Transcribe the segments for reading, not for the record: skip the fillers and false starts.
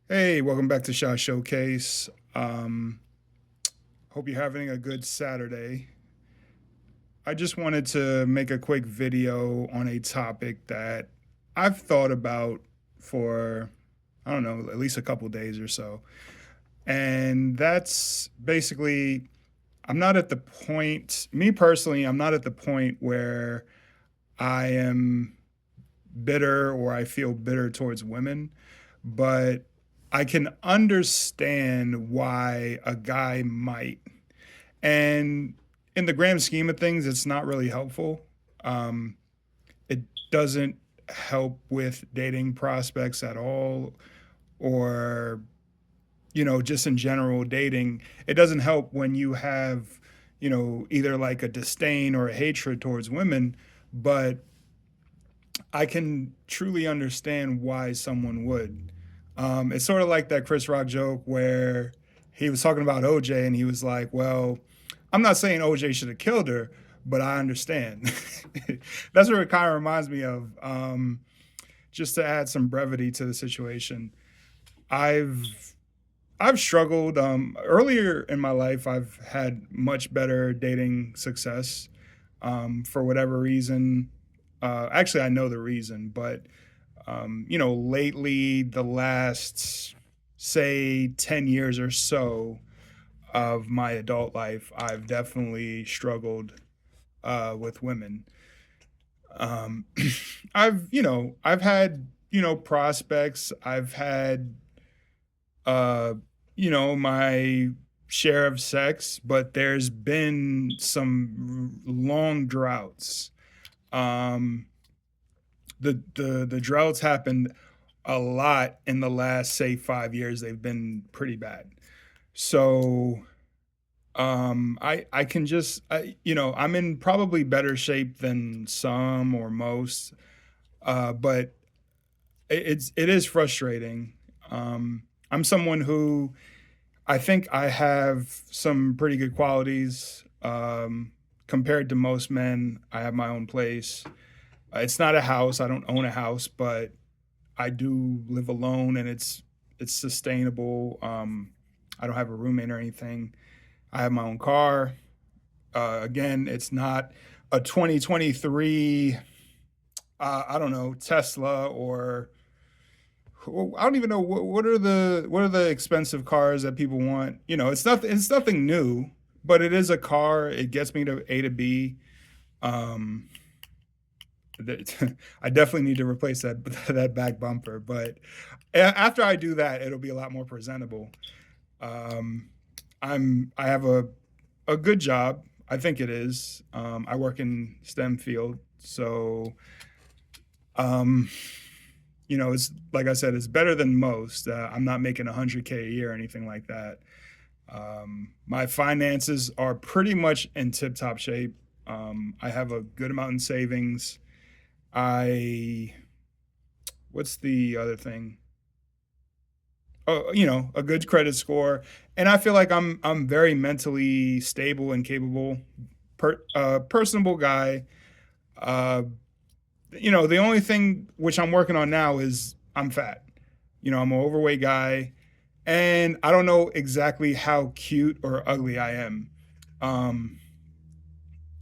Hey, welcome back to Shot Showcase. Um, Hope you're having a good Saturday. I just wanted to make a quick video on a topic that I've thought about for, I don't know, at least a couple days or so. And that's basically, I'm not at the point, me personally, I'm not at the point where I am bitter or I feel bitter towards women, but I can understand why a guy might. And in the grand scheme of things, it's not really helpful. Um, it doesn't help with dating prospects at all, or, just in general dating. It doesn't help when you have, either like a disdain or a hatred towards women, but I can truly understand why someone would. It's sort of like that Chris Rock joke where he was talking about OJ and he was like, well, I'm not saying OJ should have killed her, but I understand. That's what it kind of reminds me of. Just to add some brevity to the situation, I've I've struggled. Earlier in my life, I've had much better dating success. For whatever reason, actually, I know the reason, but lately, the last, say, 10 years or so of my adult life, I've definitely struggled with women. Um, I've had, prospects. I've had, uh, my share of sex, but there's been some long droughts. Um, the droughts happened a lot in the last, say, 5 years. They've been pretty bad. So I can just I'm in probably better shape than some or most, but it is frustrating. I'm someone who I think I have some pretty good qualities. Compared to most men, I have my own place. It's not a house. I don't own a house, but I do live alone, and it's sustainable. I don't have a roommate or anything. I have my own car. Again, it's not a 2023. I don't know, Tesla, or I don't even know what are the expensive cars that people want. It's nothing new, but it is a car. It gets me to A to B. Um, I definitely need to replace that that back bumper, but after I do that, it'll be a lot more presentable. Um, I have a good job. I think it is. I work in STEM field, so um, it's like I said, it's better than most. I'm not making 100K a year or anything like that. My finances are pretty much in tip top shape. I have a good amount in savings. I What's the other thing? Oh, a good credit score, and I feel like I'm very mentally stable and capable, personable guy. Uh, the only thing which I'm working on now is I'm fat. I'm an overweight guy, and I don't know exactly how cute or ugly I am. Um,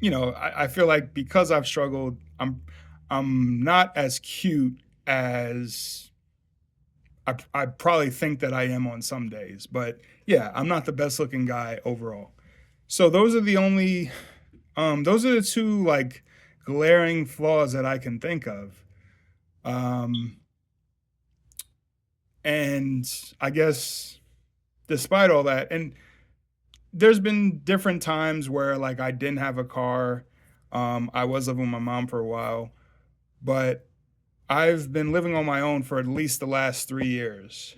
I feel like because I've struggled, I'm not as cute as I probably think that I am on some days, but yeah, I'm not the best looking guy overall. So those are the two like glaring flaws that I can think of. Um, and I guess despite all that, and there's been different times where like I didn't have a car. I was living with my mom for a while, but I've been living on my own for at least the last 3 years,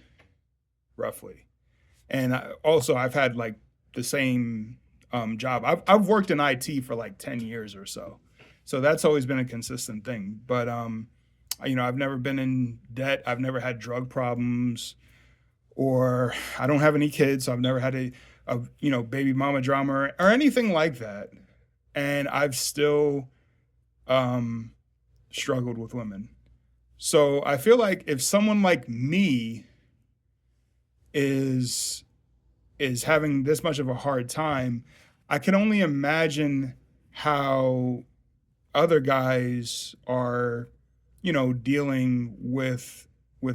roughly. And I've had like the same job. I've worked in IT for like 10 years or so, so that's always been a consistent thing. But I've never been in debt. I've never had drug problems, or I don't have any kids, so I've never had a baby mama drama or anything like that. And I've still um, struggled with women. So I feel like if someone like me is having this much of a hard time, I can only imagine how other guys are, dealing with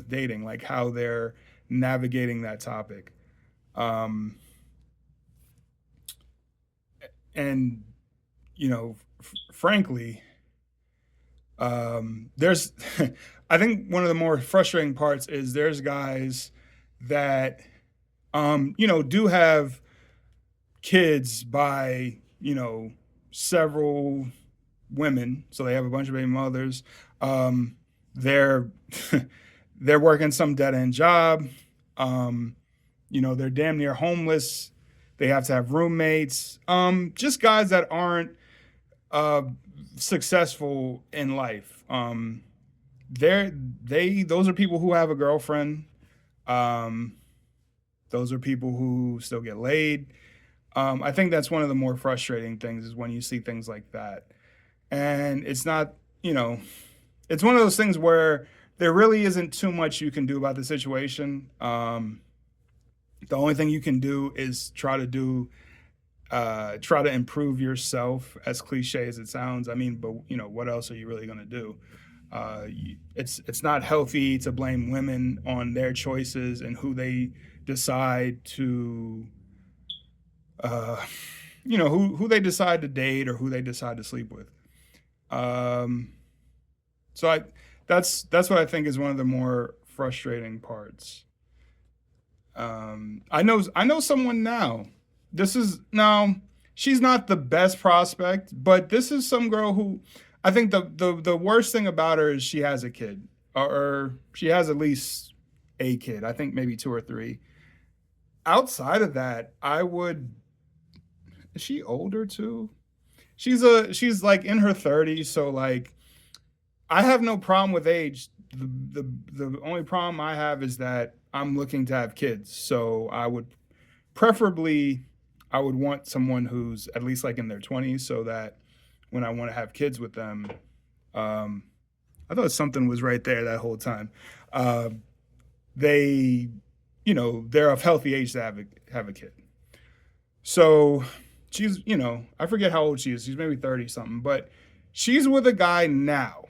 dating, like how they're navigating that topic. Um, and frankly, there's I think one of the more frustrating parts is there's guys that do have kids by several women, so they have a bunch of baby mothers. They're they're working some dead end job. They're damn near homeless. They have to have roommates. Just guys that aren't uh, successful in life. Those are people who have a girlfriend. Um, those are people who still get laid. I think that's one of the more frustrating things is when you see things like that. And it's not, you know, it's one of those things where there really isn't too much you can do about the situation. The only thing you can do is try to improve yourself, as cliche as it sounds. I mean, but what else are you really going to do? It's not healthy to blame women on their choices and who they decide to, uh, who they decide to date or who they decide to sleep with. Um, so that's what I think is one of the more frustrating parts. I know someone now. This is now she's not the best prospect, but this is some girl who I think the worst thing about her is she has a kid, or she has at least a kid. I think maybe two or three. Outside of that, I would. Is she older too? She's like in her 30s, so like I have no problem with age. The only problem I have is that I'm looking to have kids. So preferably I would want someone who's at least like in their 20s so that when I want to have kids with them, um, I thought something was right there that whole time. Uh, they, they're of healthy age to have a kid. So she's, I forget how old she is. She's maybe 30 something, but she's with a guy now.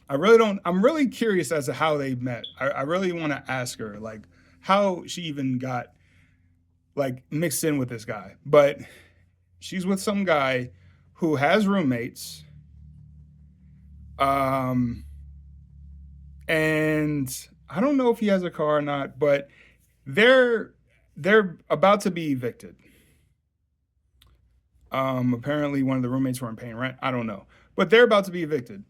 I really don't. I'm really curious as to how they met. I really want to ask her, like, how she even got, like, mixed in with this guy. But she's with some guy who has roommates, um, and I don't know if he has a car or not, but they're they're about to be evicted. Apparently, one of the roommates weren't paying rent. I don't know, but they're about to be evicted,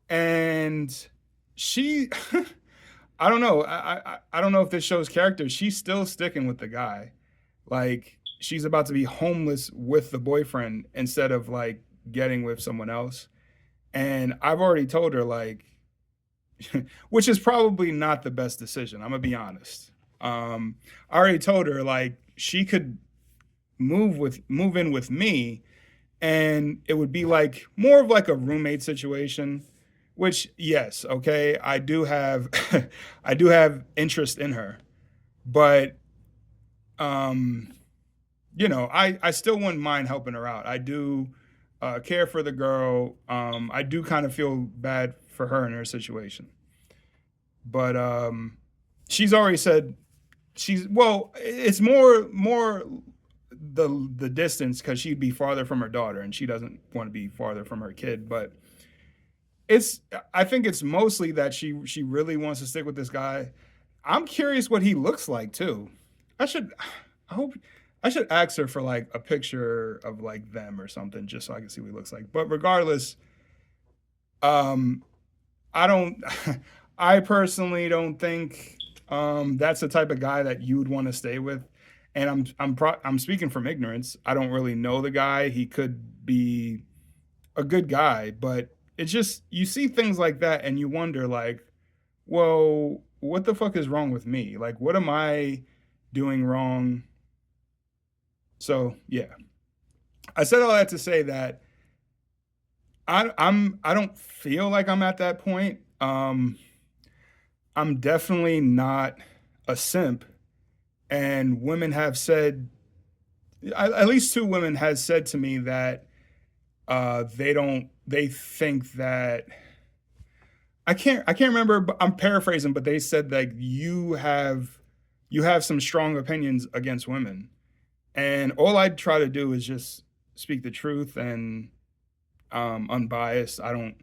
and she I don't know. I don't know if this shows character. She's still sticking with the guy. Like she's about to be homeless with the boyfriend instead of like getting with someone else. And I've already told her like, which is probably not the best decision. I'm gonna be honest. I already told her like she could move in with me, and it would be like more of like a roommate situation. Which yes, okay, I do have I do have interest in her, but um, I still wouldn't mind helping her out. I do care for the girl. I do kind of feel bad for her in her situation, but she's already said she's well. It's more the distance because she'd be farther from her daughter, and she doesn't want to be farther from her kid, but it's I think it's mostly that she really wants to stick with this guy. I'm curious what he looks like too. I should I hope I should ask her for like a picture of like them or something just so I can see what he looks like. But regardless, um I don't I personally don't think that's the type of guy that you would want to stay with. And I'm speaking from ignorance. I don't really know the guy. He could be a good guy, but it's just you see things like that and you wonder like, well, what the fuck is wrong with me? Like, what am I doing wrong? So yeah, I said all that to say that I don't feel like I'm at that point. I'm definitely not. a simp, and women have said, at least two women has said to me that they think that I can't remember, but I'm paraphrasing, but they said like you have some strong opinions against women. And all I try to do is just speak the truth and unbiased. I don't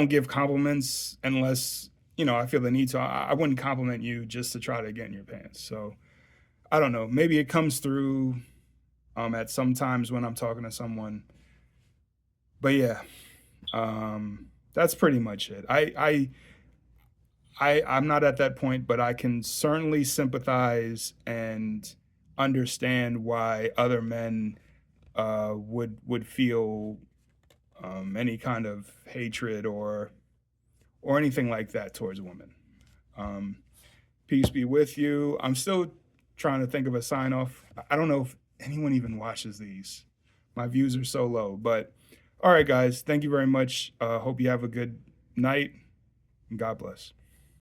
give compliments unless I feel the need to. I wouldn't compliment you just to try to get in your pants. So I don't know. Maybe it comes through at some times when I'm talking to someone. But yeah, that's pretty much it. I'm not at that point, but I can certainly sympathize and understand why other men would feel any kind of hatred or anything like that towards women. Um, Peace be with you. I'm still trying to think of a sign off. I don't know if anyone even watches these. My views are so low, but all right, guys. Thank you very much. Hope you have a good night, and God bless.